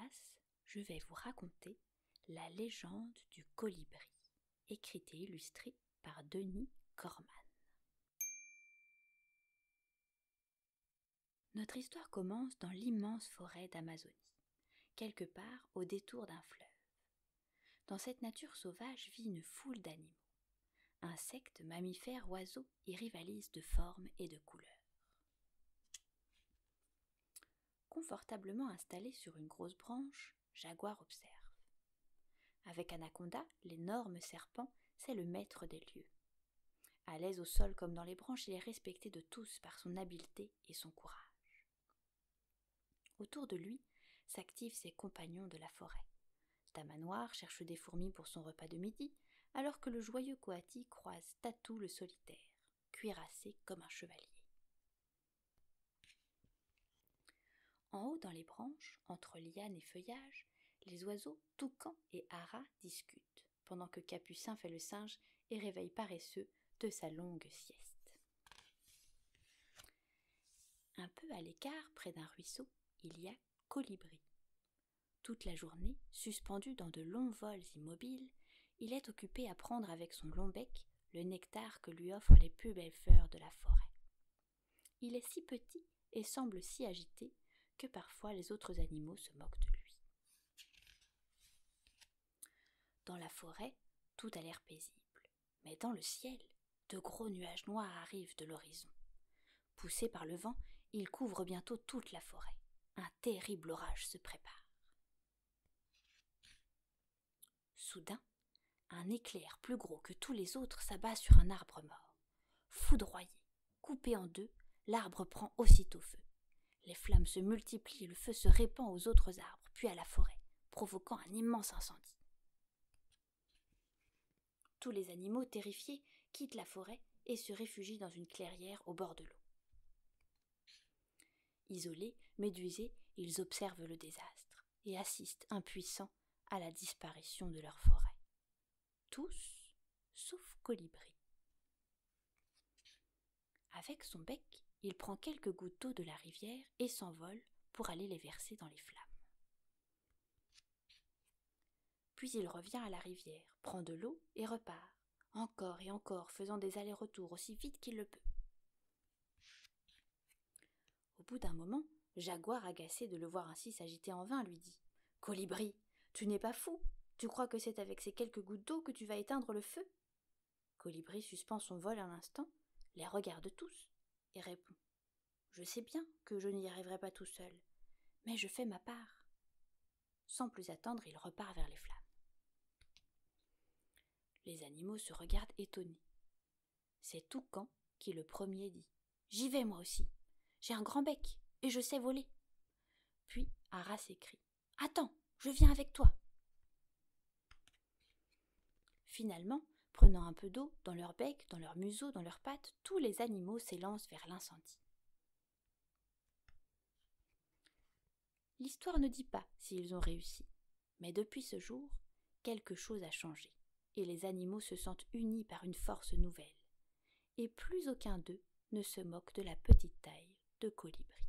classe, je vais vous raconter la légende du colibri, écrite et illustrée par Denis Corman. Notre histoire commence dans l'immense forêt d'Amazonie, quelque part au détour d'un fleuve. Dans cette nature sauvage vit une foule d'animaux. Insectes, mammifères, oiseaux y rivalisent de formes et de couleurs. Confortablement installé sur une grosse branche, Jaguar observe. Avec Anaconda, l'énorme serpent, c'est le maître des lieux. À l'aise au sol comme dans les branches, il est respecté de tous par son habileté et son courage. Autour de lui s'activent ses compagnons de la forêt. Tamanoir cherche des fourmis pour son repas de midi, alors que le joyeux Coati croise Tatou le solitaire, cuirassé comme un chevalier. En haut dans les branches, entre lianes et feuillages, les oiseaux Toucan et Ara discutent, pendant que Capucin fait le singe et réveille paresseux de sa longue sieste. Un peu à l'écart, près d'un ruisseau, il y a Colibri. Toute la journée, suspendu dans de longs vols immobiles, il est occupé à prendre avec son long bec le nectar que lui offrent les plus belles fleurs de la forêt. Il est si petit et semble si agité que parfois les autres animaux se moquent de lui. Dans la forêt, tout a l'air paisible, mais dans le ciel, de gros nuages noirs arrivent de l'horizon. Poussés par le vent, ils couvrent bientôt toute la forêt. Un terrible orage se prépare. Soudain, un éclair plus gros que tous les autres s'abat sur un arbre mort. Foudroyé, coupé en deux, l'arbre prend aussitôt feu. Les flammes se multiplient et le feu se répand aux autres arbres, puis à la forêt, provoquant un immense incendie. Tous les animaux, terrifiés, quittent la forêt et se réfugient dans une clairière au bord de l'eau. Isolés, médusés, ils observent le désastre et assistent impuissants à la disparition de leur forêt. Tous, sauf Colibri. Avec son bec, il prend quelques gouttes d'eau de la rivière et s'envole pour aller les verser dans les flammes. Puis il revient à la rivière, prend de l'eau et repart, encore et encore, faisant des allers-retours aussi vite qu'il le peut. Au bout d'un moment, Jaguar, agacé de le voir ainsi s'agiter en vain, lui dit « Colibri, tu n'es pas fou? Tu crois que c'est avec ces quelques gouttes d'eau que tu vas éteindre le feu ?» Colibri suspend son vol un instant, les regarde tous et répond « Je sais bien que je n'y arriverai pas tout seul, mais je fais ma part. » Sans plus attendre, il repart vers les flammes. Les animaux se regardent étonnés. C'est Toucan qui le premier dit « J'y vais moi aussi. J'ai un grand bec et je sais voler. » Puis Ara s'écrie « Attends, je viens avec toi. » Finalement, prenant un peu d'eau dans leur bec, dans leur museau, dans leurs pattes, tous les animaux s'élancent vers l'incendie. L'histoire ne dit pas s'ils ont réussi, mais depuis ce jour, quelque chose a changé, et les animaux se sentent unis par une force nouvelle, et plus aucun d'eux ne se moque de la petite taille de Colibri.